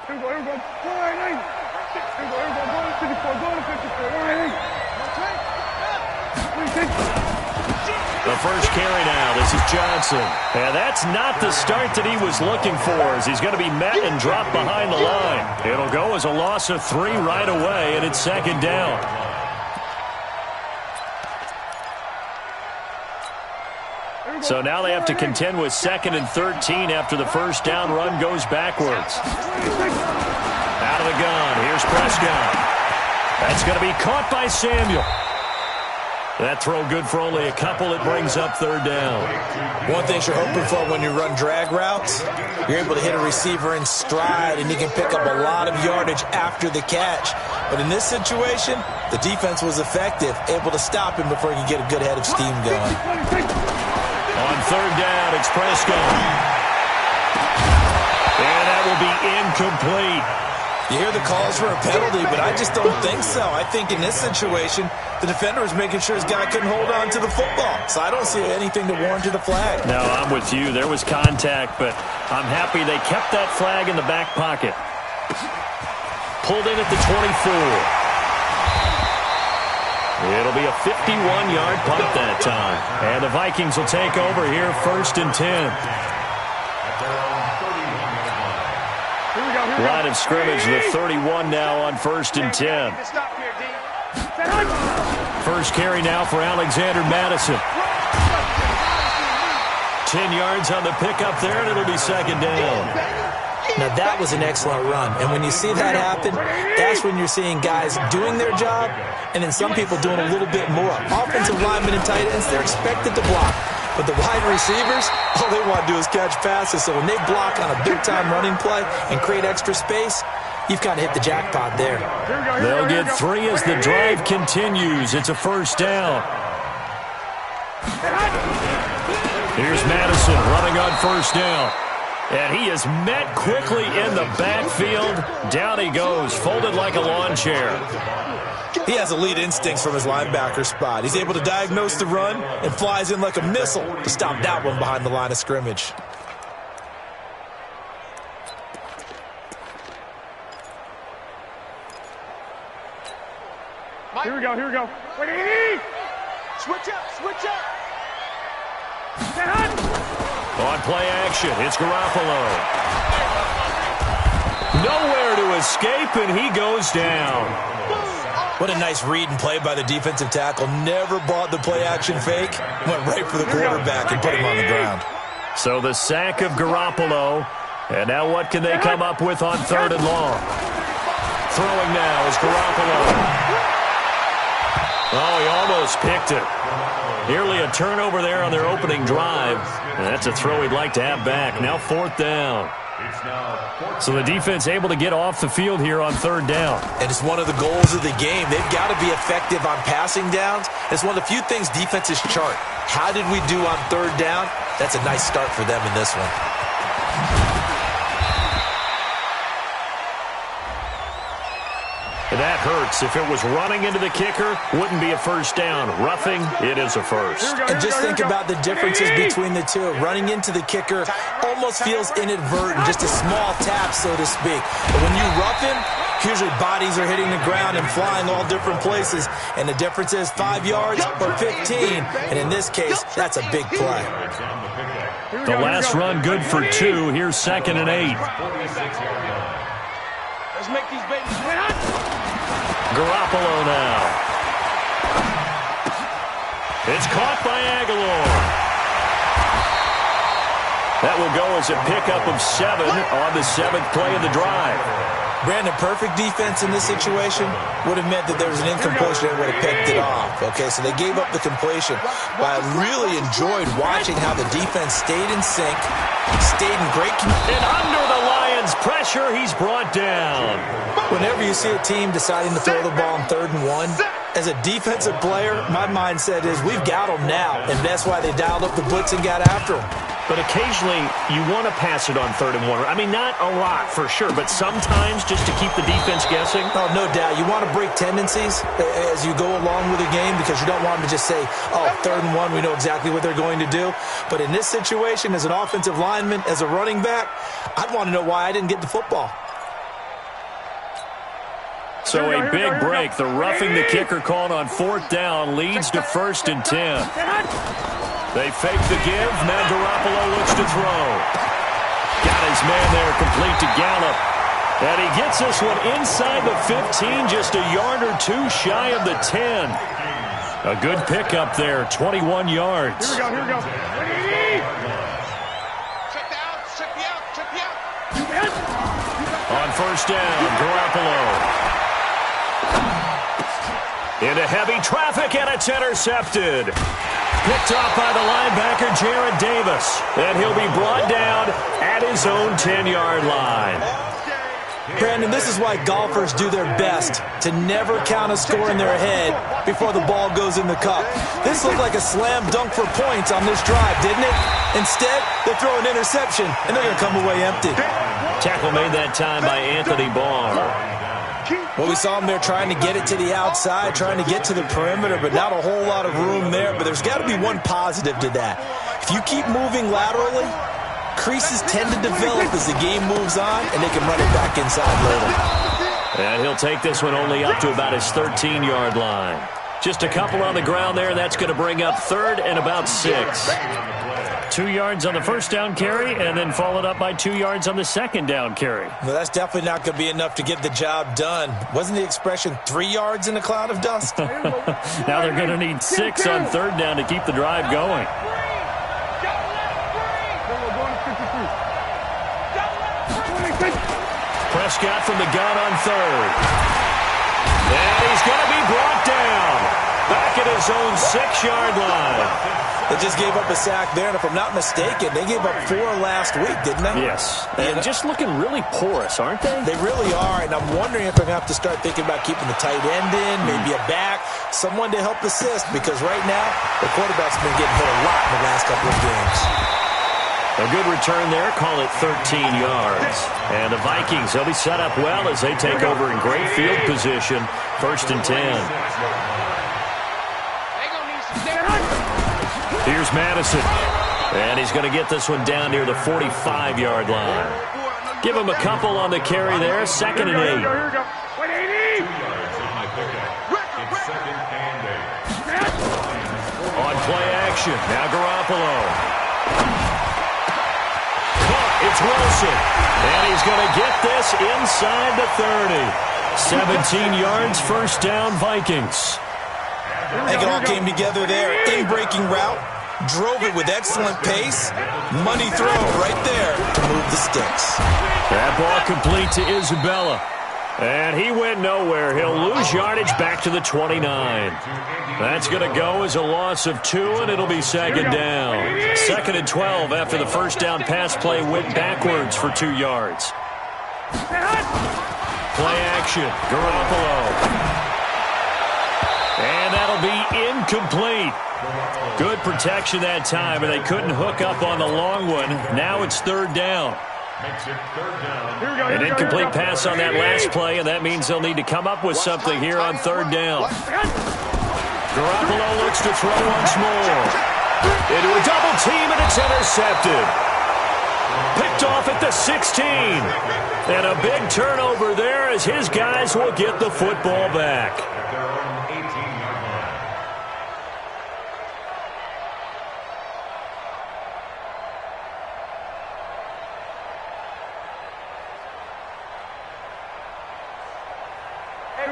The first carry now. This is Johnson. And that's not the start that he was looking for, as he's going to be met and dropped behind the line. It'll go as a loss of 3 right away, and it's second down. So now they have to contend with 2nd and 13 after the first down run goes backwards. Out of the gun. Here's Prescott. That's going to be caught by Samuel. That throw good for only a couple. It brings up 3rd down. One thing you're hoping for when you run drag routes, you're able to hit a receiver in stride, and you can pick up a lot of yardage after the catch. But in this situation, the defense was effective, able to stop him before he could get a good head of steam going. On 3rd down, it's Prescott. And that will be incomplete. You hear the calls for a penalty, but I just don't think so. I think in this situation, the defender was making sure his guy couldn't hold on to the football. So I don't see anything to warrant a flag. No, I'm with you. There was contact, but I'm happy they kept that flag in the back pocket. Pulled in at the 24. It'll be a 51-yard punt that time. And the Vikings will take over here 1st and 10. Line of scrimmage, the 31 now on 1st and 10. First carry now for Alexander Madison. 10 yards on the pickup there, and it'll be 2nd down. Now, that was an excellent run. And when you see that happen, that's when you're seeing guys doing their job and then some people doing a little bit more. Offensive linemen and tight ends, they're expected to block. But the wide receivers, all they want to do is catch passes. So when they block on a big-time running play and create extra space, you've kind of hit the jackpot there. They'll get 3 as the drive continues. It's a 1st down. Here's Madison running on 1st down. And he is met quickly in the backfield. Down he goes, folded like a lawn chair. He has elite instincts from his linebacker spot. He's able to diagnose the run and flies in like a missile to stop that one behind the line of scrimmage. Here we go, here we go. Wait, switch up. On play action, it's Garoppolo. Nowhere to escape, and he goes down. What a nice read and play by the defensive tackle. Never bought the play action fake. Went right for the quarterback and put him on the ground. So the sack of Garoppolo. And now what can they come up with on 3rd and long? Throwing now is Garoppolo. Oh, he almost picked it. Nearly a turnover there on their opening drive. And that's a throw he'd like to have back. Now 4th down. So the defense able to get off the field here on 3rd down. And it's one of the goals of the game. They've got to be effective on passing downs. It's one of the few things defenses chart. How did we do on 3rd down? That's a nice start for them in this one. That hurts. If it was running into the kicker, wouldn't be a 1st down. Roughing, it is a 1st. And just think about the differences between the two. Running into the kicker almost feels inadvertent, just a small tap, so to speak. But when you rough him, usually bodies are hitting the ground and flying all different places. And the difference is 5 yards or 15. And in this case, that's a big play. The last run good for 2. Here's 2nd and 8. Let's make these babies win. Garoppolo now. It's caught by Aguilar. That will go as a pickup of 7 on the 7th play of the drive. Brandon, perfect defense in this situation would have meant that there was an incompletion and would have picked it off. Okay, so they gave up the completion. But I really enjoyed watching how the defense stayed in sync, stayed in great control. And under the Lions' pressure, he's brought down. Whenever you see a team deciding to throw the ball on 3rd and 1, as a defensive player, my mindset is we've got them now, and that's why they dialed up the blitz and got after them. But occasionally, you want to pass it on 3rd and 1. I mean, not a lot for sure, but sometimes just to keep the defense guessing. Oh, no doubt. You want to break tendencies as you go along with the game because you don't want them to just say, oh, 3rd and 1, we know exactly what they're going to do. But in this situation, as an offensive lineman, as a running back, I'd want to know why I didn't get the football. So a big break. The roughing the kicker called on 4th down leads to 1st and 10. They fake the give. Now Garoppolo looks to throw. Got his man there, complete to Gallup. And he gets this one inside the 15, just a yard or two shy of the 10. A good pickup there, 21 yards. Here we go. On 1st down, Garoppolo. Into heavy traffic, and it's intercepted. Picked off by the linebacker, Jared Davis. And he'll be brought down at his own 10-yard line. Brandon, this is why golfers do their best to never count a score in their head before the ball goes in the cup. This looked like a slam dunk for points on this drive, didn't it? Instead, they throw an interception, and they're going to come away empty. Tackle made that time by Anthony Barr. Well, we saw him there trying to get it to the outside, trying to get to the perimeter, but not a whole lot of room there. But there's got to be one positive to that. If you keep moving laterally, creases tend to develop as the game moves on, and they can run it back inside later. And he'll take this one only up to about his 13-yard line. Just a couple on the ground there. That's going to bring up 3rd and about 6. 2 yards on the 1st down carry, and then followed up by 2 yards on the 2nd down carry. Well, that's definitely not going to be enough to get the job done. Wasn't the expression 3 yards in a cloud of dust? Now they're going to need 6 on 3rd down to keep the drive going. Prescott from the gun on 3rd. And he's going to be brought down. Back at his own 6-yard line. They just gave up a sack there, and if I'm not mistaken, they gave up 4 last week, didn't they? Yes. And just looking really porous, aren't they? They really are, and I'm wondering if they're going to have to start thinking about keeping the tight end in, maybe a back, someone to help assist, because right now, the quarterback's been getting hit a lot in the last couple of games. A good return there, call it 13 yards. And the Vikings, they'll be set up well as they take over in great field position, 1st and 10. Here's Madison. And he's going to get this one down near the 45-yard line. Give him a couple on the carry there, 2nd and 8. On play action, now Garoppolo. It's Wilson, and he's going to get this inside the 30. 17 yards, 1st down, Vikings. I think it all came together there. In-breaking route, drove it with excellent pace. Money throw right there to move the sticks. That ball complete to Isabella. And he went nowhere. He'll lose yardage back to the 29. That's going to go as a loss of 2, and it'll be 2nd down. 2nd and 12 after the 1st down pass play went backwards for 2 yards. Play action. Garoppolo. And that'll be incomplete. Good protection that time, and they couldn't hook up on the long one. Now it's 3rd down. An incomplete pass on that last play, and that means they'll need to come up with something here on 3rd down. Garoppolo looks to throw once more. Into a double team, and it's intercepted. Picked off at the 16. And a big turnover there as his guys will get the football back.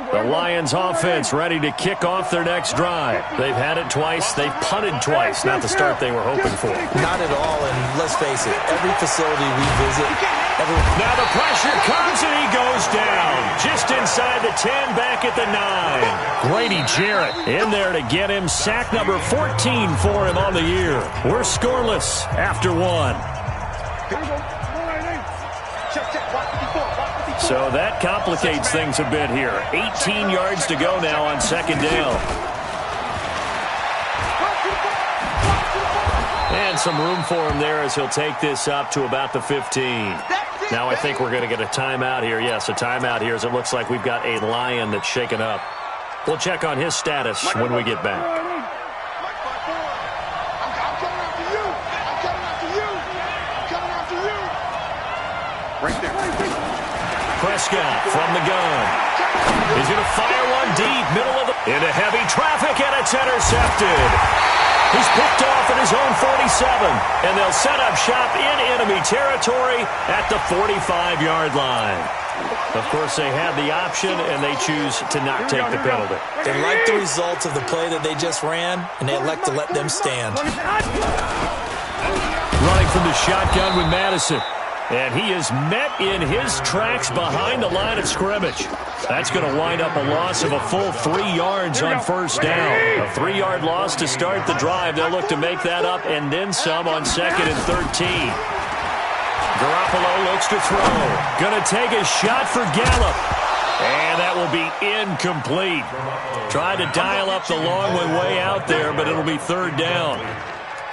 The Lions offense ready to kick off their next drive. They've had it twice. They've punted twice. Not the start they were hoping for. Not at all, and let's face it, every facility we visit, now the pressure comes, and he goes down. Just inside the 10, back at the 9. Grady Jarrett in there to get him. Sack number 14 for him on the year. We're scoreless after 1. So that complicates things a bit here. 18 yards to go now on 2nd down. And some room for him there as he'll take this up to about the 15. Now I think we're going to get a timeout here. Yes, a timeout here as it looks like we've got a Lion that's shaken up. We'll check on his status when we get back. Right there. Prescott from the gun. He's going to fire one deep, middle of the... into heavy traffic, and it's intercepted. He's picked off at his own 47, and they'll set up shop in enemy territory at the 45-yard line. Of course, they had the option, and they choose to not take the penalty. They like the results of the play that they just ran, and they elect to let them stand. Running from the shotgun with Madison. And he is met in his tracks behind the line of scrimmage. That's going to wind up a loss of a full 3 yards on first down. A 3-yard loss to start the drive. They'll look to make that up and then some on 2nd and 13. Garoppolo looks to throw. Going to take a shot for Gallup. And that will be incomplete. Tried to dial up the long one way out there, but it'll be 3rd down.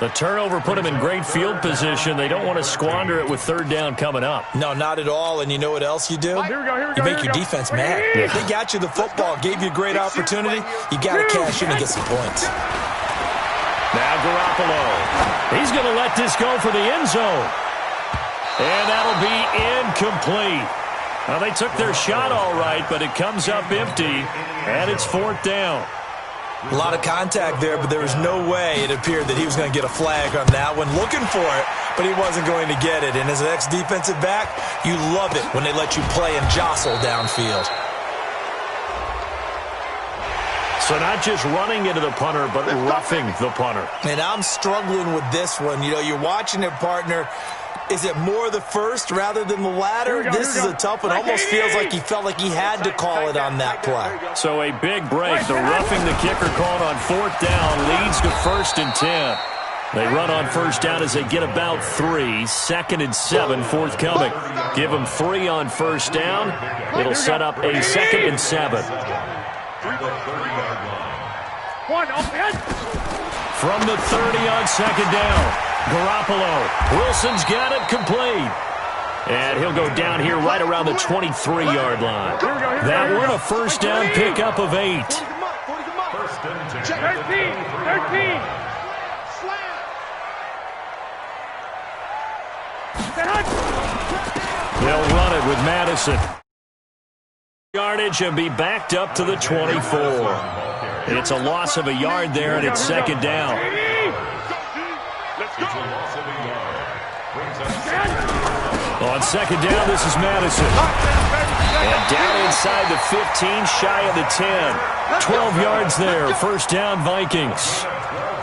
The turnover put them in great field position. They don't want to squander it with 3rd down coming up. No, not at all. And you know what else you do? You make your defense mad. Yeah. They got you the football, gave you a great opportunity. You got to cash in and get some points. Now Garoppolo. He's going to let this go for the end zone. And that'll be incomplete. Well, they took their shot all right, but it comes up empty, and it's 4th down. A lot of contact there, but there was no way it appeared that he was going to get a flag on that one. Looking for it, but he wasn't going to get it. And as an ex-defensive back, you love it when they let you play and jostle downfield. So not just running into the punter, but roughing the punter. And I'm struggling with this one. You know, you're watching it, partner. Is it more the first rather than the latter? This is a tough one. Almost feels like he felt like he had to call it on that play. So a big break. The roughing the kicker called on 4th down leads to 1st and 10. They run on 1st down as they get about 3. 2nd and 7 forthcoming. Give them 3 on 1st down. It'll set up a 2nd and 7. From the 30 on 2nd down. Garoppolo. Wilson's got it complete. And he'll go down here right around the 23-yard line. That one a 1st down pickup of 8. 13. They'll run it with Madison. Yardage and be backed up to the 24. It's a loss of a yard there, and it's 2nd down. On 2nd down, this is Madison. And down inside the 15, shy of the 10. 12 yards there, 1st down Vikings.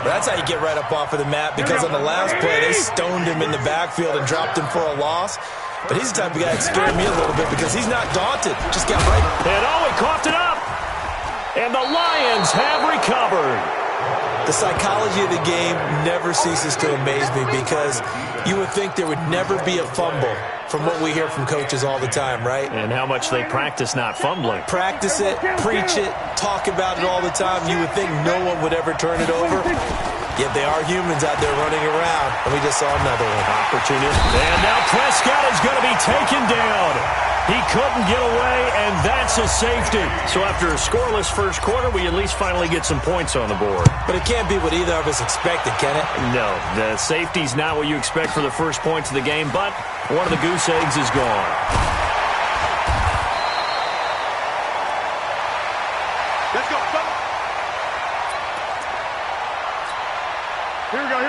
That's how you get right up off of the mat, because on the last play, they stoned him in the backfield and dropped him for a loss. But he's the type of guy that scared me a little bit because he's not daunted. Just got right. And he coughed it up. And the Lions have recovered. The psychology of the game never ceases to amaze me, because you would think there would never be a fumble from what we hear from coaches all the time, right? And how much they practice not fumbling. Practice it, preach it, talk about it all the time. You would think no one would ever turn it over. Yet they are humans out there running around, and we just saw another one. Opportunity. And now Prescott is going to be taken down. He couldn't get away, and that's a safety. So after a scoreless first quarter, we at least finally get some points on the board. But it can't be what either of us expected, can it? No, the safety's not what you expect for the first points of the game, but one of the goose eggs is gone. Let's go.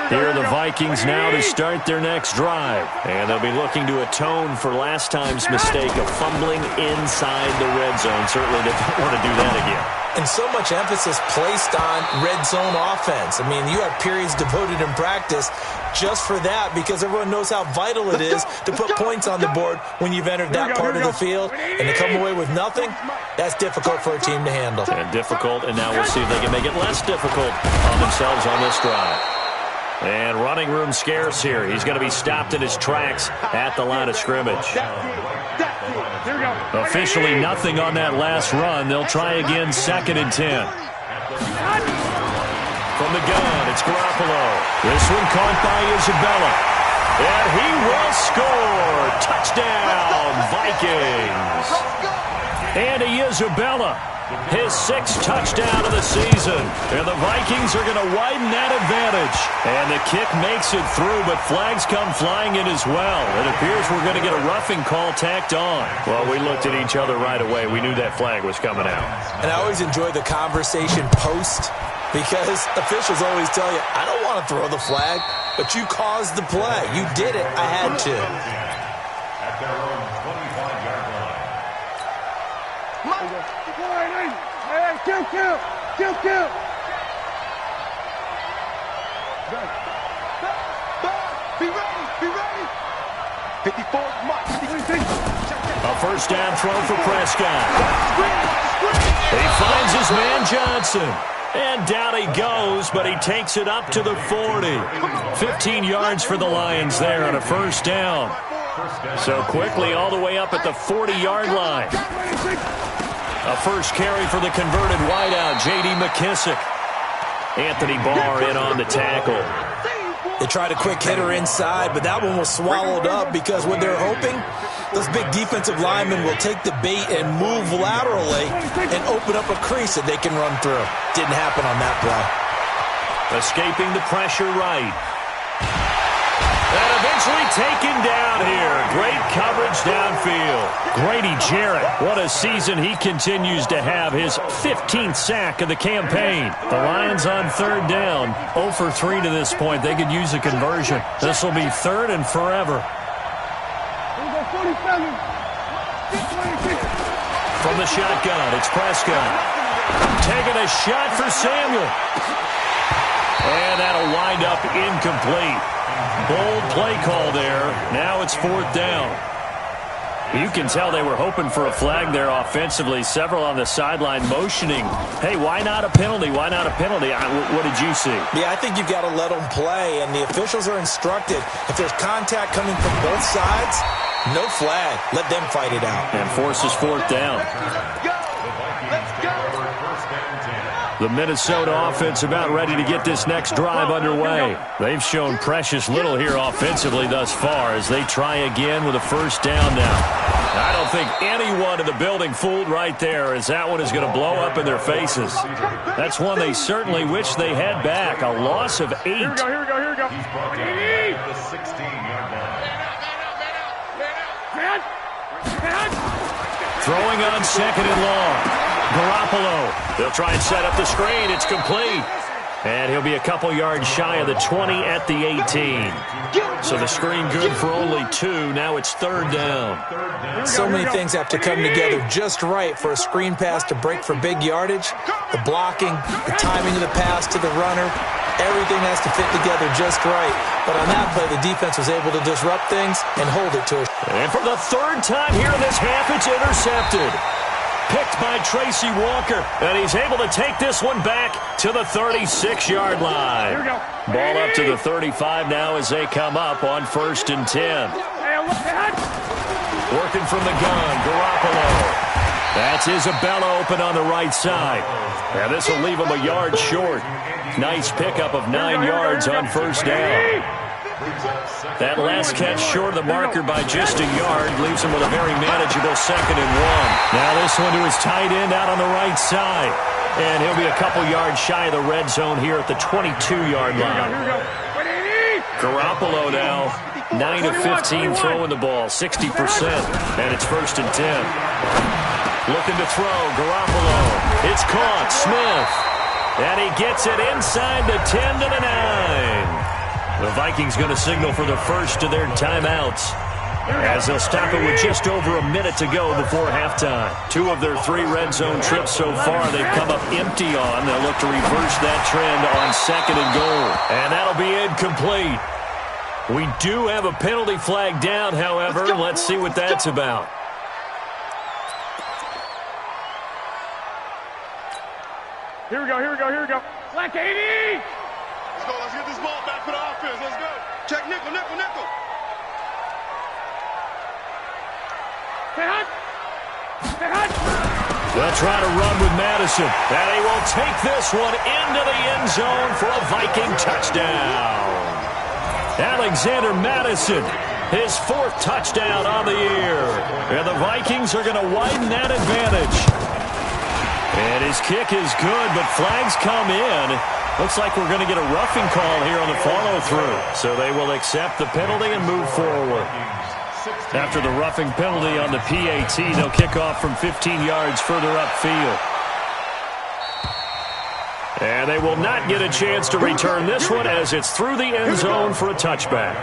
Here are the Vikings now to start their next drive. And they'll be looking to atone for last time's mistake of fumbling inside the red zone. Certainly they don't want to do that again. And so much emphasis placed on red zone offense. I mean, you have periods devoted in practice just for that, because everyone knows how vital it is to put points on the board when you've entered that part of the field. And to come away with nothing, that's difficult for a team to handle. And difficult, and now we'll see if they can make it less difficult on themselves on this drive. And running room scarce here. He's going to be stopped in his tracks at the line of scrimmage. Officially nothing on that last run. They'll try again, 2nd and 10. From the gun, it's Garoppolo. This one caught by Isabella. And he will score. Touchdown, Vikings. And to Isabella, his 6th touchdown of the season. And the Vikings are going to widen that advantage. And the kick makes it through, but flags come flying in as well. It appears we're going to get a roughing call tacked on. Well, we looked at each other right away. We knew that flag was coming out. And I always enjoy the conversation post, because officials always tell you, I don't want to throw the flag, but you caused the play. You did it. I had to. At their own 25-yard line. Kill. Be ready. 54, Mike. A first down throw for Prescott. He finds his man Johnson. And down he goes, but he takes it up to the 40. 15 yards for the Lions there on a first down. So quickly all the way up at the 40-yard line. A first carry for the converted wideout, J.D. McKissick. Anthony Barr in on the tackle. They tried a quick hitter inside, but that one was swallowed up because when they're hoping, those big defensive linemen will take the bait and move laterally and open up a crease that they can run through. Didn't happen on that play. Escaping the pressure right. And eventually taken down here. Great coverage downfield. Grady Jarrett, what a season he continues to have. His 15th sack of the campaign. The Lions on third down. 0 for 3 to this point. They could use a conversion. This will be third and forever. From the shotgun, it's Prescott. Taking a shot for Samuel. And that'll wind up incomplete. Bold play call there. Now it's 4th down. You can tell they were hoping for a flag there offensively. Several on the sideline motioning. Hey, why not a penalty? Why not a penalty? What did you see? Yeah, I think you've got to let them play, and the officials are instructed. If there's contact coming from both sides, no flag. Let them fight it out. And forces 4th down. The Minnesota offense about ready to get this next drive underway. They've shown precious little here offensively thus far as they try again with a first down now. I don't think anyone in the building fooled right there, as that one is going to blow up in their faces. That's one they certainly wish they had back. A loss of 8. Here we go. He's brought down at the 16-yard line. Throwing on 2nd and long. Garoppolo. They'll try and set up the screen. It's complete. And he'll be a couple yards shy of the 20 at the 18. So the screen good for only 2. Now it's 3rd down. So many things have to come together just right for a screen pass to break for big yardage. The blocking, the timing of the pass to the runner, everything has to fit together just right. But on that play, the defense was able to disrupt things and hold it to us. And for the 3rd time here in this half, it's intercepted. Picked by Tracy Walker, and he's able to take this one back to the 36-yard line. Ball up to the 35 now as they come up on 1st and 10. Working from the gun, Garoppolo. That's Isabella open on the right side. And this will leave him a yard short. Nice pickup of 9 yards on 1st down. That last catch short of the marker by just a yard leaves him with a very manageable 2nd and 1. Now this one to his tight end out on the right side. And he'll be a couple yards shy of the red zone here at the 22-yard line. Garoppolo now 9 of 15 throwing the ball, 60%. And it's 1st and 10. Looking to throw, Garoppolo. It's caught, Smith. And he gets it inside the 10 to the 9. The Vikings going to signal for the first of their timeouts as they'll stop it with just over a minute to go before halftime. 2 of their 3 red zone trips so far they've come up empty on. They'll look to reverse that trend on 2nd and goal. And that'll be incomplete. We do have a penalty flag down, however. Let's see what that's about. Here we go. Black 80! Let's get this ball back for the offense. Let's go. Check nickel. They'll try to run with Madison. And he will take this one into the end zone for a Viking touchdown. Alexander Madison His 4th touchdown on the year. And the Vikings are going to widen that advantage. And his kick is good, but flags come in. Looks like we're going to get a roughing call here on the follow-through. So they will accept the penalty and move forward. After the roughing penalty on the PAT, they'll kick off from 15 yards further upfield. And they will not get a chance to return this one as it's through the end zone for a touchback.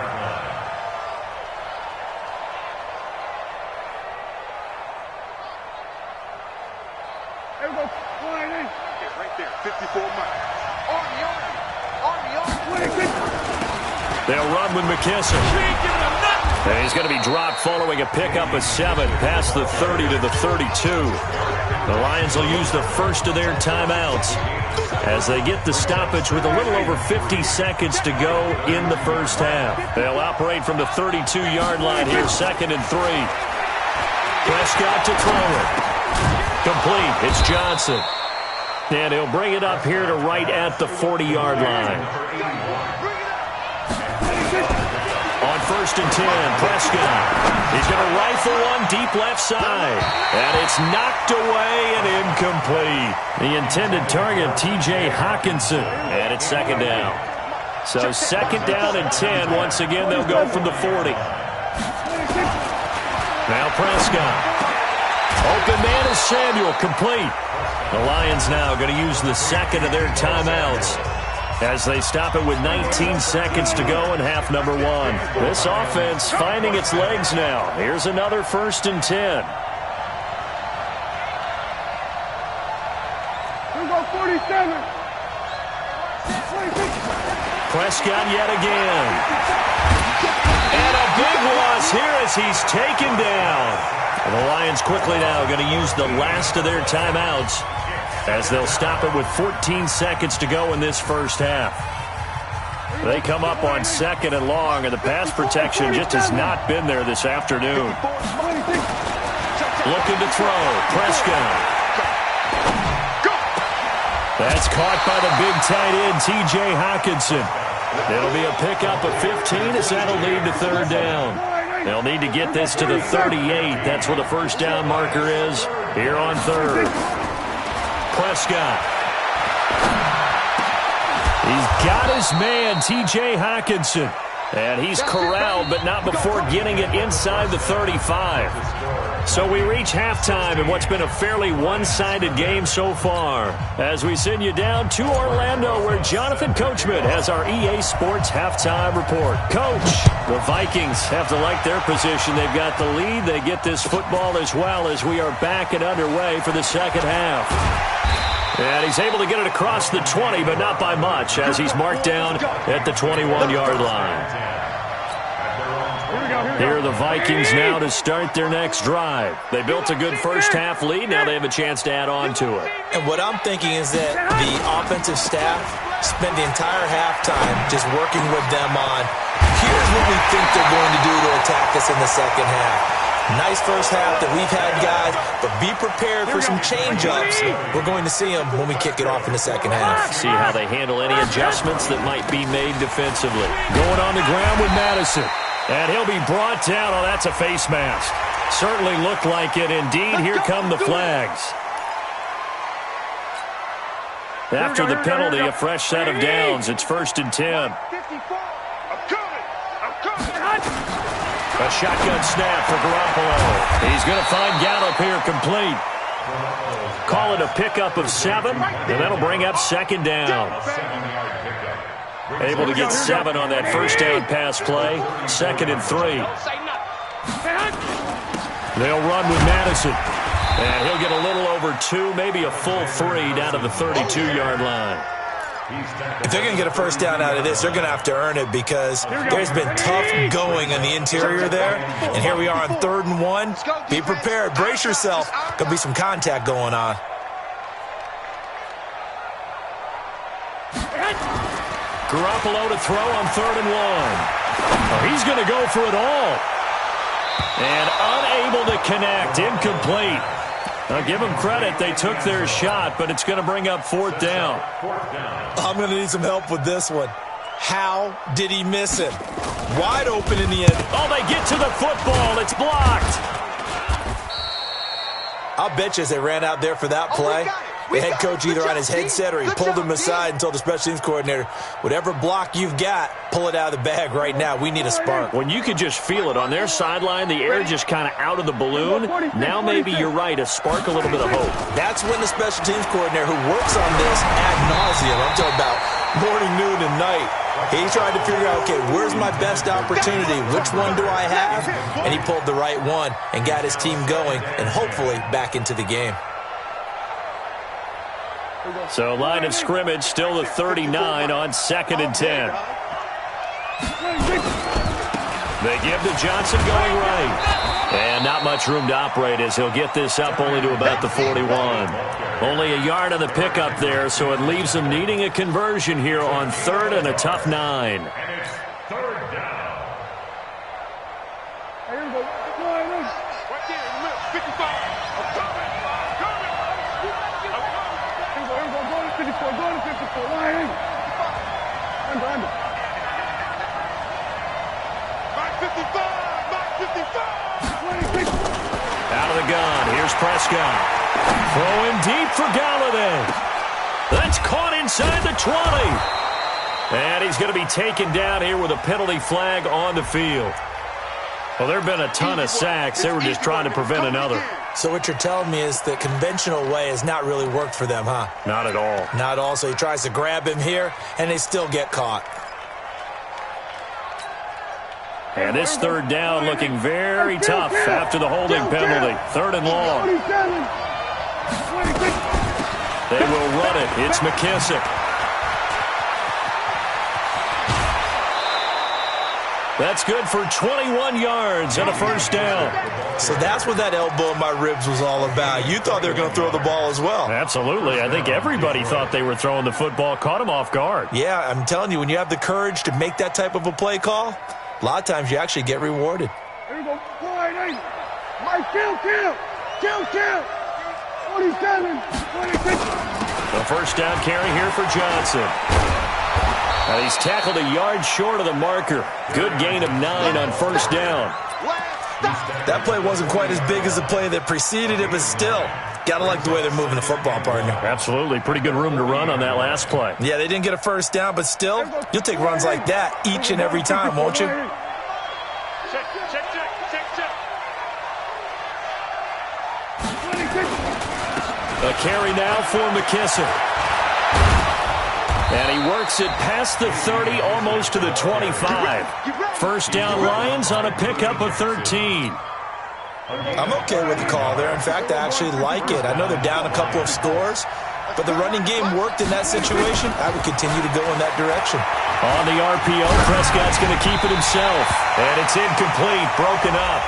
There we go. Right there, 54 miles. They'll run with McKissick. And he's going to be dropped following a pickup of 7 past the 30 to the 32. The Lions will use the first of their timeouts as they get the stoppage with a little over 50 seconds to go in the first half. They'll operate from the 32-yard line here, 2nd and 3. Prescott to throw it. Complete. It's Johnson. And he'll bring it up here to right at the 40-yard line. On 1st and 10, Prescott. He's going to rifle one deep left side. And it's knocked away and incomplete. The intended target, T.J. Hawkinson. And it's 2nd down. So 2nd down and 10. Once again, they'll go from the 40. Now Prescott. Open man is Samuel, complete. The Lions now going to use the 2nd of their timeouts as they stop it with 19 seconds to go in half number 1. This offense finding its legs now. Here's another 1st and 10. Here we go, 47. Prescott yet again. And a big loss here as he's taken down. And the Lions quickly now going to use the last of their timeouts as they'll stop it with 14 seconds to go in this first half. They come up on 2nd and long, and the pass protection just has not been there this afternoon. Looking to throw. Prescott. That's caught by the big tight end, T.J. Hawkinson. It'll be a pickup of 15 as that'll lead to 3rd down. They'll need to get this to the 38. That's where the first down marker is here on 3rd. Prescott. He's got his man, T.J. Hawkinson. And he's corralled, but not before getting it inside the 35. So we reach halftime in what's been a fairly one-sided game so far, as we send you down to Orlando, where Jonathan Coachman has our EA Sports halftime report. Coach, the Vikings have to like their position. They've got the lead. They get this football as well as we are back and underway for the second half. And he's able to get it across the 20, but not by much, as he's marked down at the 21-yard line. Here are the Vikings now to start their next drive. They built a good first-half lead. Now they have a chance to add on to it. And what I'm thinking is that the offensive staff spent the entire halftime just working with them on, here's what we think they're going to do to attack us in the second half. Nice first half that we've had, guys, but be prepared for some change-ups. We're going to see them when we kick it off in the second half. See how they handle any adjustments that might be made defensively. Going on the ground with Madison. And he'll be brought down. Oh, that's a face mask. Certainly looked like it. Indeed, here come the flags. After the penalty, a fresh set of downs. It's 1st and 10. A shotgun snap for Garoppolo. He's going to find Gallup here complete. Call it a pickup of 7, and that'll bring up 2nd down. Able to get 7 on that first down pass play. 2nd and 3. They'll run with Madison. And he'll get a little over 2, maybe a full 3 down to the 32-yard line. If they're going to get a first down out of this, they're going to have to earn it because there's been tough going in the interior there. And here we are on 3rd and 1. Be prepared. Brace yourself. There'll be some contact going on. Garoppolo to throw on 3rd and 1. Oh, he's going to go for it all. And unable to connect. Incomplete. Now, give them credit. They took their shot, but it's going to bring up 4th down. I'm going to need some help with this one. How did he miss it? Wide open in the end. Oh, they get to the football. It's blocked. I'll bet you as they ran out there for that play, the head coach either on his headset or he pulled him aside and told the special teams coordinator, whatever block you've got, pull it out of the bag right now. We need a spark. When you could just feel it on their sideline, the air just kind of out of the balloon. Now maybe you're right, a spark, a little bit of hope. That's when the special teams coordinator who works on this ad nauseum, I'm talking about morning, noon, and night, he's trying to figure out, okay, where's my best opportunity? Which one do I have? And he pulled the right one and got his team going and hopefully back into the game. So line of scrimmage still the 39 on 2nd and 10. They give to Johnson going right. And not much room to operate as he'll get this up only to about the 41. Only a yard on the pickup there, so it leaves them needing a conversion here on 3rd and a tough 9. Out of the gun, here's Prescott. Throwing deep for Galladay. That's caught inside the 20. And he's going to be taken down here with a penalty flag on the field. Well, there have been a ton of sacks. They were just trying to prevent another. So what you're telling me is the conventional way has not really worked for them, huh? Not at all. Not at all. So he tries to grab him here, and they still get caught. And this 3rd down looking very tough after the holding penalty. 3rd and long. They will run it. It's McKissick. That's good for 21 yards and a 1st down. So that's what that elbow in my ribs was all about. You thought they were going to throw the ball as well. Absolutely. I think everybody thought they were throwing the football, caught him off guard. Yeah, I'm telling you, when you have the courage to make that type of a play call, a lot of times you actually get rewarded. Here we go. Mike, kill. 47, 26. The 1st down carry here for Johnson. Now he's tackled a yard short of the marker. Good gain of 9 on 1st down. That play wasn't quite as big as the play that preceded it, but still, gotta like the way they're moving the football, partner. Absolutely. Pretty good room to run on that last play. Yeah, they didn't get a 1st down, but still, you'll take runs like that each and every time, won't you? Check. A carry now for McKissick. And he works it past the 30, almost to the 25. 1st down Lions on a pickup of 13. I'm okay with the call there. In fact, I actually like it. I know they're down a couple of scores, but the running game worked in that situation. I would continue to go in that direction. On the RPO, Prescott's going to keep it himself. And it's incomplete, broken up.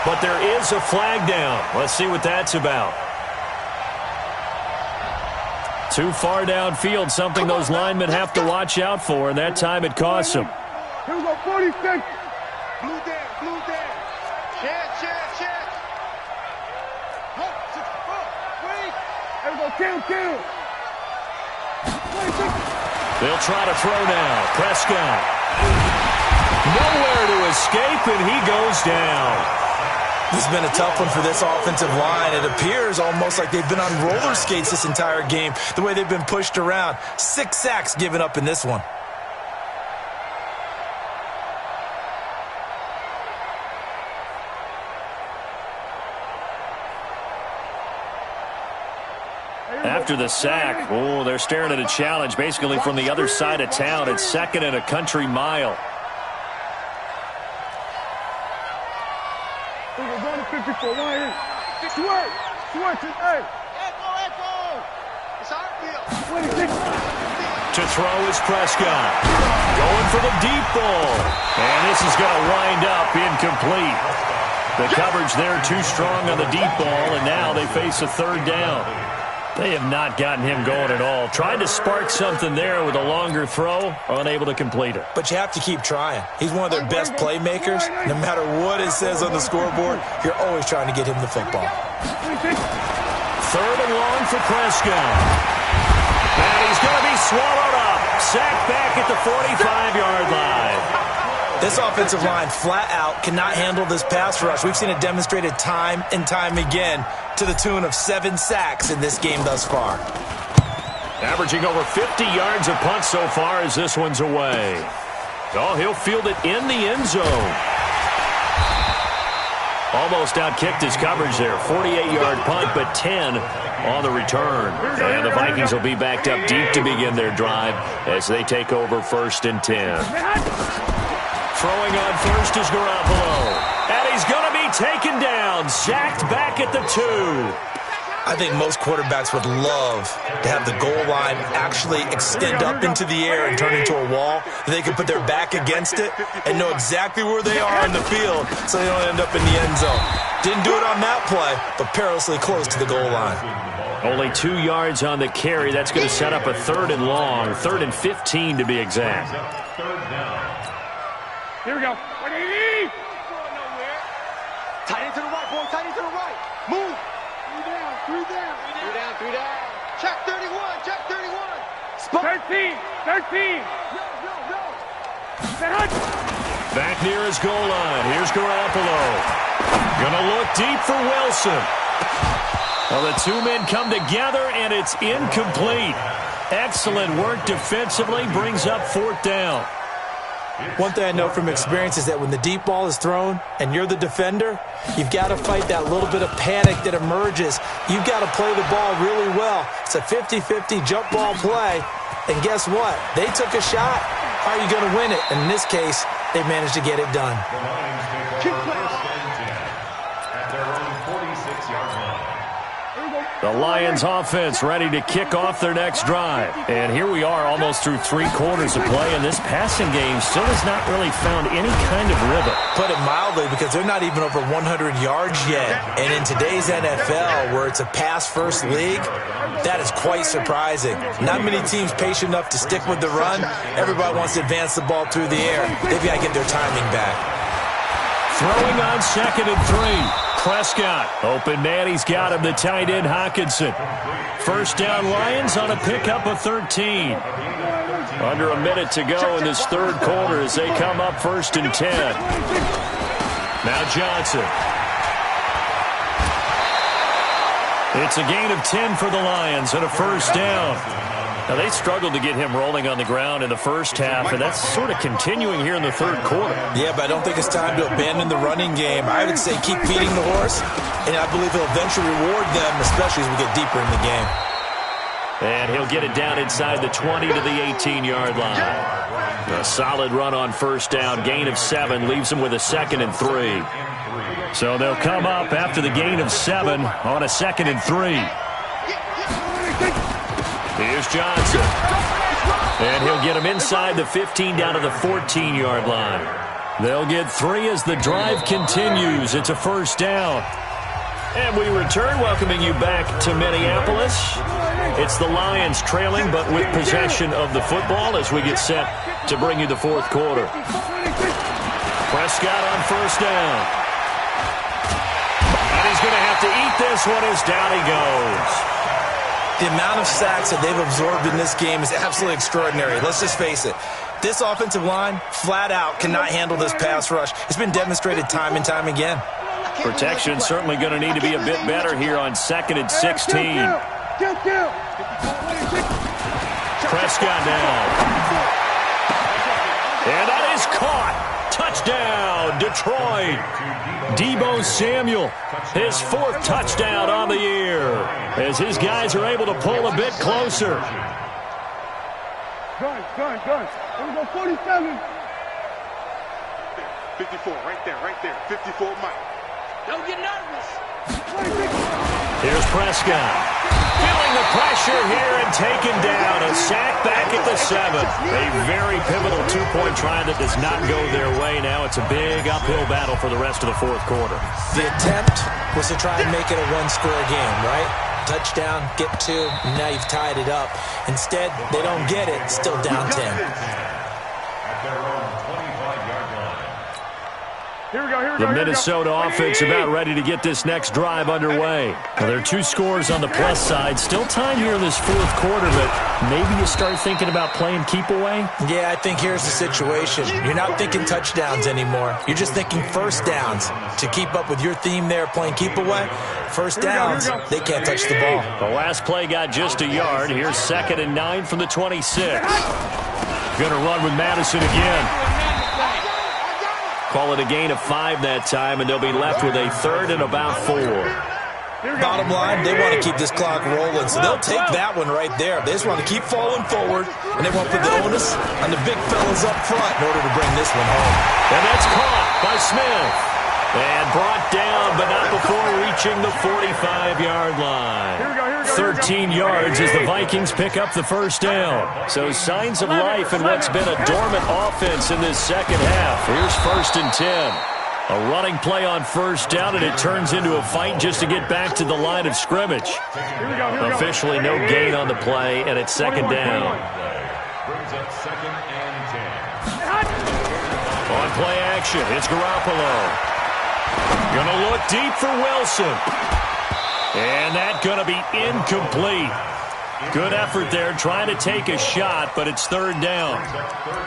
But there is a flag down. Let's see what that's about. Too far downfield, something those linemen have to watch out for, and that time it costs them. Here we go, 46. Blue down. Chance. Look, 64. Wait. Here we go, kill. 26. They'll try to throw now. Prescott. Nowhere to escape, and he goes down. This has been a tough one for this offensive line. It appears almost like they've been on roller skates this entire game, the way they've been pushed around. 6 sacks given up in this one. After the sack, they're staring at a challenge basically from the other side of town. It's 2nd and a country mile. We're going to 54. Lions. Switch. Hey. Echo. It's our field. 26. To throw is Prescott. Going for the deep ball. And this is going to wind up incomplete. The coverage there too strong on the deep ball, and now they face a 3rd down. They have not gotten him going at all. Tried to spark something there with a longer throw, unable to complete it. But you have to keep trying. He's one of their best playmakers. No matter what it says on the scoreboard, you're always trying to get him the football. 3rd and long for Prescott. And he's going to be swallowed up. Sacked back at the 45-yard line. This offensive line flat out cannot handle this pass rush. We've seen it demonstrated time and time again to the tune of 7 sacks in this game thus far. Averaging over 50 yards a punt so far as this one's away. Oh, he'll field it in the end zone. Almost outkicked his coverage there. 48-yard punt, but 10 on the return. And the Vikings will be backed up deep to begin their drive as they take over 1st and 10. Throwing on first is Garoppolo. And he's going to be taken down. Sacked back at the 2. I think most quarterbacks would love to have the goal line actually extend up into the air and turn into a wall. They can put their back against it and know exactly where they are on the field so they don't end up in the end zone. Didn't do it on that play, but perilously close to the goal line. Only 2 yards on the carry. That's going to set up a 3rd and long, 3rd and 15 to be exact. Here we go. 180. Tight end to the right, boy. Tight end to the right. Move. 3 down. Check 31. Check 31. Spot. 13. No. Back near his goal line. Here's Garoppolo. Gonna look deep for Wilson. Well, the 2 men come together, and it's incomplete. Excellent work defensively. Brings up 4th down. One thing I know from experience is that when the deep ball is thrown and you're the defender, you've got to fight that little bit of panic that emerges. You've got to play the ball really well. It's a 50-50 jump ball play. And guess what? They took a shot. How are you going to win it? And in this case, they managed to get it done. The Lions offense ready to kick off their next drive. And here we are almost through 3 quarters of play, and this passing game still has not really found any kind of rhythm. Put it mildly, because they're not even over 100 yards yet. And in today's NFL, where it's a pass-first league, that is quite surprising. Not many teams patient enough to stick with the run. Everybody wants to advance the ball through the air. They've got to get their timing back. Throwing on 2nd and 3. Prescott, open man, he's got him, the tight end Hockenson. 1st down Lions on a pickup of 13. Under a minute to go in this 3rd quarter as they come up 1st and 10. Now Johnson. It's a gain of 10 for the Lions and a 1st down. Now, they struggled to get him rolling on the ground in the first half, and that's sort of continuing here in the 3rd quarter. Yeah, but I don't think it's time to abandon the running game. I would say keep feeding the horse, and I believe he'll eventually reward them, especially as we get deeper in the game. And he'll get it down inside the 20 to the 18-yard line. A solid run on 1st down, gain of 7, leaves him with a 2nd and 3. So they'll come up after the gain of 7 on a 2nd and 3. Here's Johnson. And he'll get him inside the 15 down to the 14-yard line. They'll get 3 as the drive continues. It's a 1st down. And we return, welcoming you back to Minneapolis. It's the Lions trailing, but with possession of the football as we get set to bring you the 4th quarter. Prescott on 1st down. And he's going to have to eat this one as down he goes. The amount of sacks that they've absorbed in this game is absolutely extraordinary. Let's just face it. This offensive line, flat out, cannot handle this pass rush. It's been demonstrated time and time again. Protection certainly going to need to be a bit better here on 2nd and 16. Prescott now. And that is caught. Touchdown, Detroit. Deebo Samuel, his 4th touchdown on the year, as his guys are able to pull a bit closer. Good. Here we go, 47. 54, right there. 54, Mike. Don't get nervous. Here's Prescott. Feeling the pressure here and taken down. A sack back at the 7. A very pivotal 2-point try that does not go their way. Now it's a big uphill battle for the rest of the 4th quarter. The attempt was to try and make it a 1-score game, right? Touchdown, get 2, and now you've tied it up. Instead, they don't get it, still down 10. The Minnesota offense about ready to get this next drive underway. Well, there are 2 scores on the plus side. Still time here in this 4th quarter, but maybe you start thinking about playing keep away? Yeah, I think here's the situation. You're not thinking touchdowns anymore. You're just thinking first downs. To keep up with your theme there, playing keep away, first downs, they can't touch the ball. The last play got just a yard. Here's 2nd and 9 from the 26. Going to run with Madison again. Call it a gain of 5 that time, and they'll be left with a 3rd and about 4. Bottom line, they want to keep this clock rolling, so they'll take that one right there. They just want to keep falling forward, and they want to put the onus on the big fellas up front in order to bring this one home. And that's caught by Smith. And brought down, but not before reaching the 45-yard line. 13 yards as the Vikings pick up the first down. So signs of life in what's been a dormant offense in this second half. Here's 1st and 10. A running play on first down, and it turns into a fight just to get back to the line of scrimmage. Officially no gain on the play, and it's 2nd down. Brings up 2nd and 10. On play action, it's Garoppolo. Gonna look deep for Wilson. And that's gonna be incomplete. Good effort there, trying to take a shot, but it's 3rd down.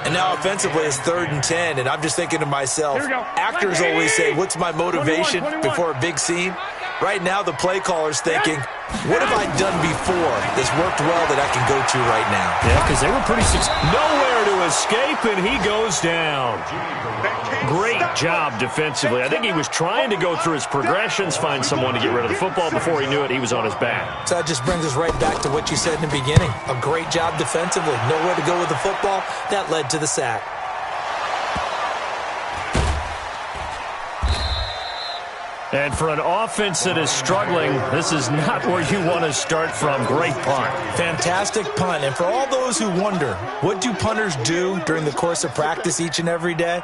And now offensively it's 3rd and 10, and I'm just thinking to myself, actors always say, what's my motivation before a big scene? Right now the play caller's thinking, what have I done before that's worked well that I can go to right now? Yeah, because they were pretty nowhere to escape, and he goes down. Great job defensively. I think he was trying to go through his progressions, find someone to get rid of the football. Before he knew it, he was on his back. So that just brings us right back to what you said in the beginning. A great job defensively. Nowhere to go with the football. That led to the sack. And for an offense that is struggling, this is not where you want to start from. Great punt. Fantastic punt. And for all those who wonder, what do punters do during the course of practice each and every day?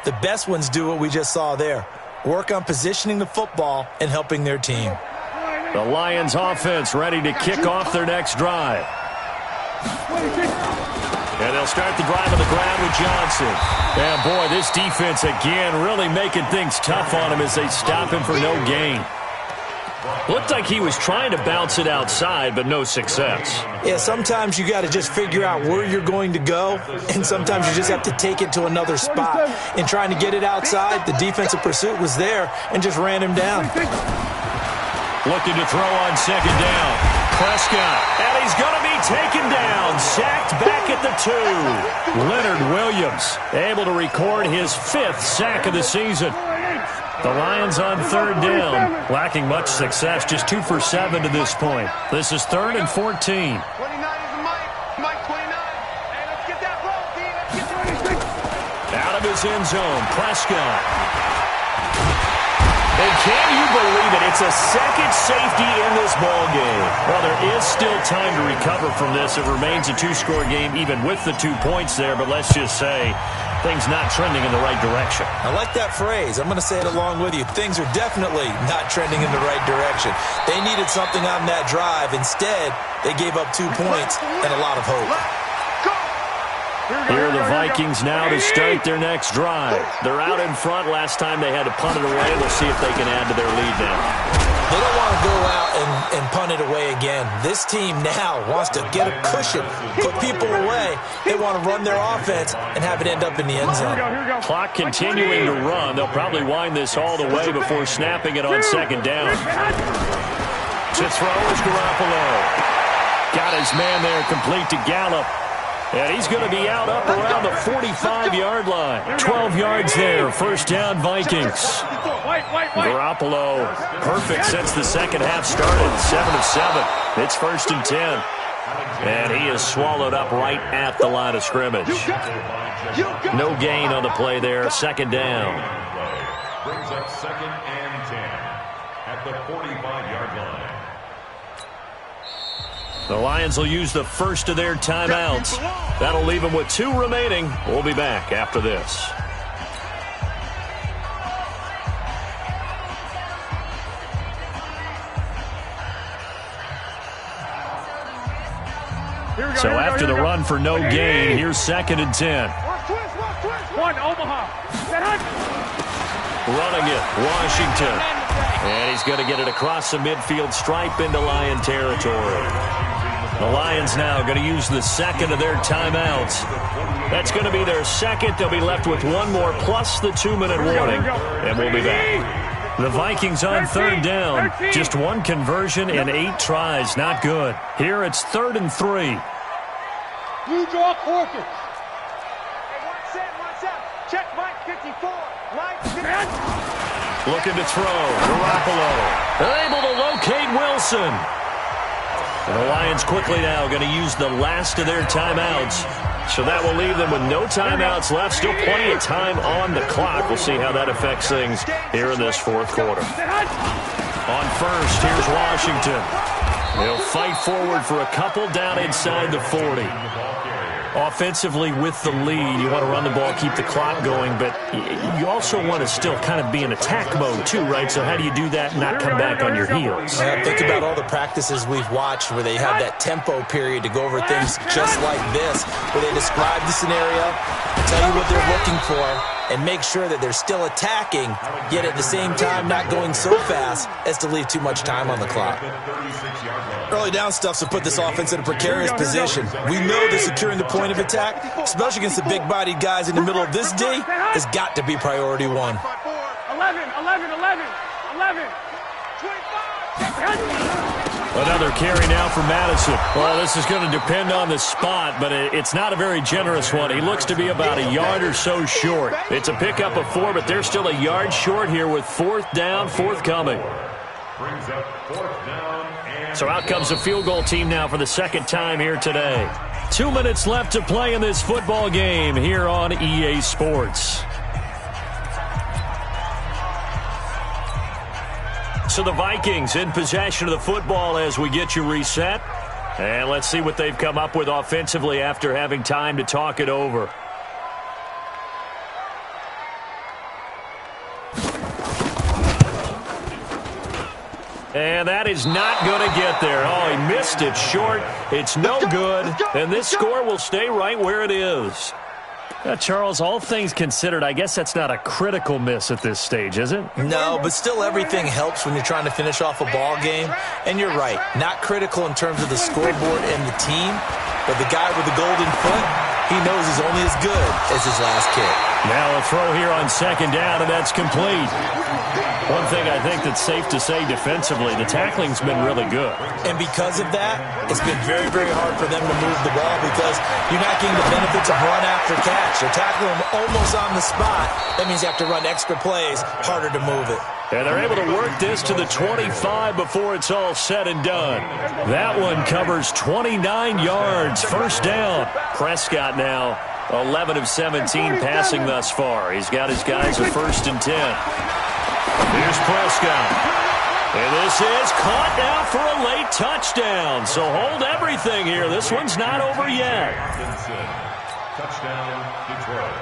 The best ones do what we just saw there. Work on positioning the football and helping their team. The Lions offense ready to kick off their next drive. And they'll start the drive on the ground with Johnson. And boy, this defense again really making things tough on him as they stop him for no gain. Looked like he was trying to bounce it outside, but no success. Yeah, sometimes you got to just figure out where you're going to go, and sometimes you just have to take it to another spot. In trying to get it outside, the defensive pursuit was there and just ran him down. Looking to throw on 2nd down. Prescott, and he's going to be taken down. Sacked back at the 2. Leonard Williams able to record his 5th sack of the season. The Lions on 3rd down, lacking much success, just 2 for 7 to this point. This is 3rd and 14. 29 is Mike 29. Hey, let's get that ball, D. Let's get Out of his end zone, Prescott. And can you believe it? It's a second safety in this ball game. Well, there is still time to recover from this. It remains a 2-score game even with the 2 points there, but let's just say things not trending in the right direction. I like that phrase. I'm going to say it along with you. Things are definitely not trending in the right direction. They needed something on that drive. Instead, they gave up 2 points and a lot of hope. Here are the Vikings now to start their next drive. They're out in front. Last time they had to punt it away. We'll see if they can add to their lead now. They don't want to go out and punt it away again. This team now wants to get a cushion, put people away. They want to run their offense and have it end up in the end zone. Clock continuing to run. They'll probably wind this all the way before snapping it on 2nd down. To throw is Garoppolo. Got his man there complete to Gallup. And he's going to be out up around the 45-yard line. 12 yards there. First down, Vikings. Garoppolo, perfect since the second half started. 7 of 7. It's 1st and 10. And he is swallowed up right at the line of scrimmage. No gain on the play there. 2nd down. Brings up 2nd and 10 at the 45-yard line. The Lions will use the first of their timeouts. That'll leave them with 2 remaining. We'll be back after this. So after the run for no gain, here's 2nd and 10. One, Omaha. Running it, Washington. And he's going to get it across the midfield stripe into Lion territory. The Lions now going to use the second of their timeouts. That's going to be their second. They'll be left with one more plus the 2-minute warning. And we'll be back. The Vikings on third down. Just one conversion in 8 tries. Not good. Here it's 3rd and 3. Blue draw quarter. Check Mike 54. Mike 54. Looking to throw. Garoppolo. Able to locate Wilson. And the Lions quickly now going to use the last of their timeouts. So that will leave them with no timeouts left. Still plenty of time on the clock. We'll see how that affects things here in this fourth quarter. On first, here's Washington. They'll fight forward for a couple down inside the 40. Offensively with the lead, you want to run the ball, keep the clock going, but you also want to still kind of be in attack mode too, right? So how do you do that and not come back on your heels? Think about all the practices we've watched where they have that tempo period to go over things just like this, where they describe the scenario, tell you what they're looking for, and make sure that they're still attacking, yet at the same time not going so fast as to leave too much time on the clock. Early down stuff to put this offense in a precarious position. We know that securing the point of attack, especially against the big-bodied guys in the middle of this D, has got to be priority one. 11, 25. Another carry now for Madison. Well, this is going to depend on the spot, but it's not a very generous one. He looks to be about a yard or so short. It's a pickup of 4, but they're still a yard short here with 4th down, forthcoming. Brings up 4th down and So out comes the field goal team now for the second time here today. 2 minutes left to play in this football game here on EA Sports. So the Vikings in possession of the football as we get you reset. And let's see what they've come up with offensively after having time to talk it over. And that is not going to get there. Oh, he missed it short. It's no good. And this score will stay right where it is. Charles, all things considered, I guess that's not a critical miss at this stage, is it? No, but still everything helps when you're trying to finish off a ball game. And you're right, not critical in terms of the scoreboard and the team, but the guy with the golden foot, he knows he's only as good as his last kick. Now a throw here on second down, and that's complete. One thing I think that's safe to say defensively, the tackling's been really good. And because of that, it's been very, very hard for them to move the ball because you're not getting the benefits of run after catch. They're tackling them almost on the spot. That means you have to run extra plays, harder to move it. And they're able to work this to the 25 before it's all said and done. That one covers 29 yards, first down. Prescott now 11 of 17 passing thus far. He's got his guys a 1st and 10. Here's Prescott. And this is caught now for a late touchdown. So hold everything here. This one's not over yet. touchdown, Detroit.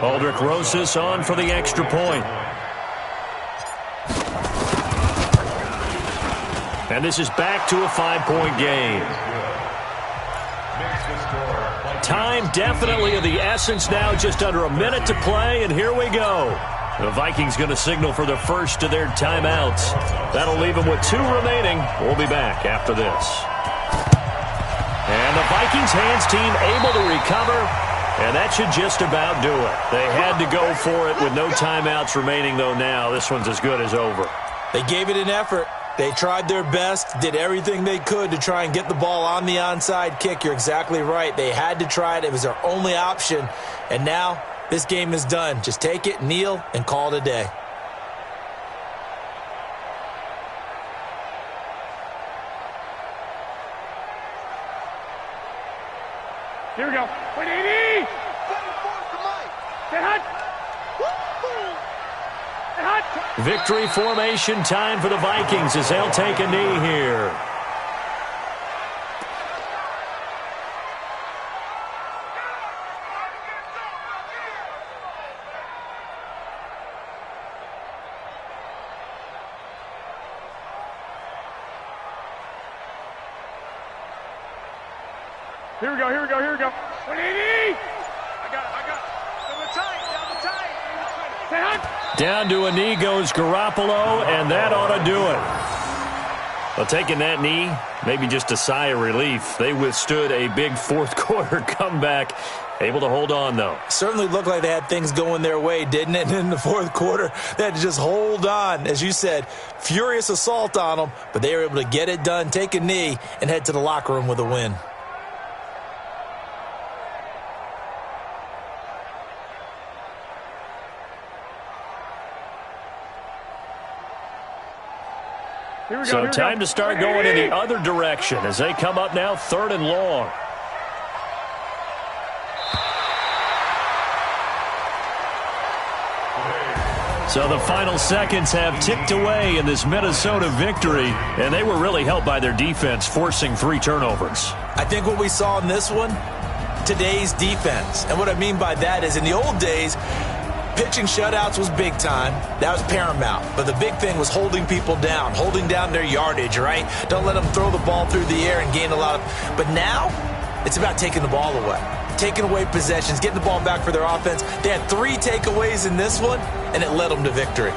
Aldrich Rosas on for the extra point. And this is back to a 5-point game. Time definitely of the essence now, just under a minute to play, and here we go. The Vikings going to signal for the first of their timeouts. That'll leave them with 2 remaining. We'll be back after this. And the Vikings hands team able to recover, and that should just about do it. They had to go for it with no timeouts remaining, though now this one's as good as over. They gave it an effort. They tried their best, did everything they could to try and get the ball on the onside kick. You're exactly right. They had to try it. It was their only option. And now this game is done. Just take it, kneel, and call it a day. Here we go. 180. Get hot. Victory formation time for the Vikings as they'll take a knee here. Here we go, here we go, here we go. 180! I got it, I got it. Down the tight, down the tight. Down to a knee goes Garoppolo, and that ought to do it. Well, taking that knee, maybe just a sigh of relief. They withstood a big fourth-quarter comeback. Able to hold on, though. Certainly looked like they had things going their way, didn't it? In the fourth quarter, they had to just hold on. As you said, furious assault on them, but they were able to get it done, take a knee, and head to the locker room with a win. So time to start going in the other direction as they come up now 3rd and long. So the final seconds have ticked away in this Minnesota victory, and they were really helped by their defense forcing 3 turnovers. I think what we saw in this one, today's defense. And what I mean by that is in the old days, pitching shutouts was big time. That was paramount. But the big thing was holding people down, holding down their yardage, right? Don't let them throw the ball through the air and gain a lot of... But now, it's about taking the ball away. Taking away possessions, getting the ball back for their offense. They had 3 takeaways in this one, and it led them to victory.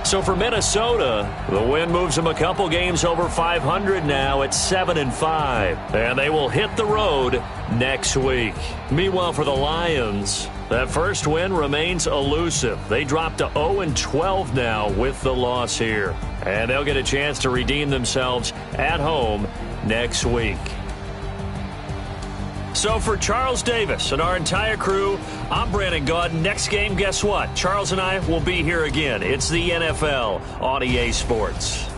So for Minnesota, the win moves them a couple games over 500 now at 7-5. And they will hit the road next week. Meanwhile, for the Lions, that first win remains elusive. They dropped to 0-12 now with the loss here. And they'll get a chance to redeem themselves at home next week. So for Charles Davis and our entire crew, I'm Brandon Gaudin. Next game, guess what? Charles and I will be here again. It's the NFL on EA Sports.